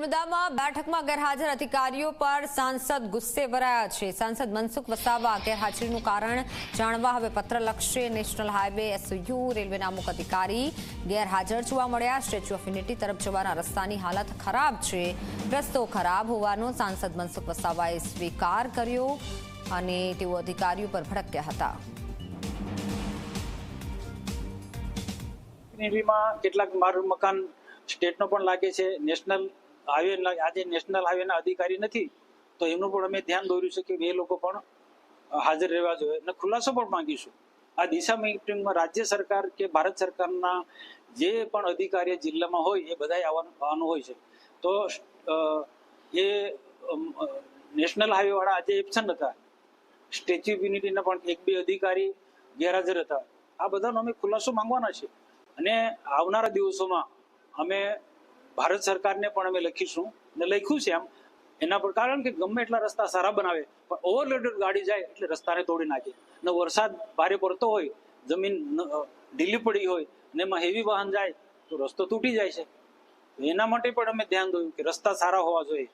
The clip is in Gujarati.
નર્મદામાં બેઠકમાં ગેરહાજર અધિકારીઓ પર સાંસદ ગુસ્સે ભરાયા છે। સાંસદ મનસુખ વસાવા ગેરહાજરીનું કારણ જાણવા હવે પત્ર લખશે। નેશનલ હાઈવે એસયુ રેલવેના અમુક અધિકારી ગેરહાજર જોવા મળ્યા। સ્ટેચ્યુ ઓફ યુનિટી તરફ જવાના રસ્તાની હાલત ખરાબ છે। રસ્તો ખરાબ હોવાનો સાંસદ મનસુખ વસાવાએ સ્વીકાર કર્યો અને તેઓ અધિકારીઓ પર ભડક્યા હતા। કેટલાક મારું મકાન સ્ટેટનો પણ લાગે છે, નેશનલ હાઈવે આજે નેશનલ હાઈવેના અધિકારી નથી તો એમનું પણ અમે ધ્યાન દોર્યું છે કે એ લોકો પણ હાજર રહેવા જોઈએ અને ખુલાસો પણ માંગીશું। આ દિશા મીટિંગમાં રાજ્ય સરકાર કે ભારત સરકારના જે પણ અધિકારી જિલ્લામાં હોય એ બધાએ આવવાનું હોય છે। તો એ નેશનલ હાઈવે વાળા આજે એબસન્ટ હતા, સ્ટેચ્યુ ઓફ યુનિટીના પણ 1-2 અધિકારી ગેરહાજર હતા। આ બધાનો અમે ખુલાસો માંગવાના છે અને આવનારા દિવસોમાં અમે ભારત સરકારને પણ અમે લખીશું અને લખ્યું છે આમ એના પર, કારણ કે ગમે એટલા રસ્તા સારા બનાવે પણ ઓવરલોડેડ ગાડી જાય એટલે રસ્તાને તોડી નાખે અને વરસાદ ભારે પડતો હોય, જમીન ઢીલી પડી હોય અને એમાં હેવી વાહન જાય તો રસ્તો તૂટી જાય છે। એના માટે પણ અમે ધ્યાન દોર્યું કે રસ્તા સારા હોવા જોઈએ।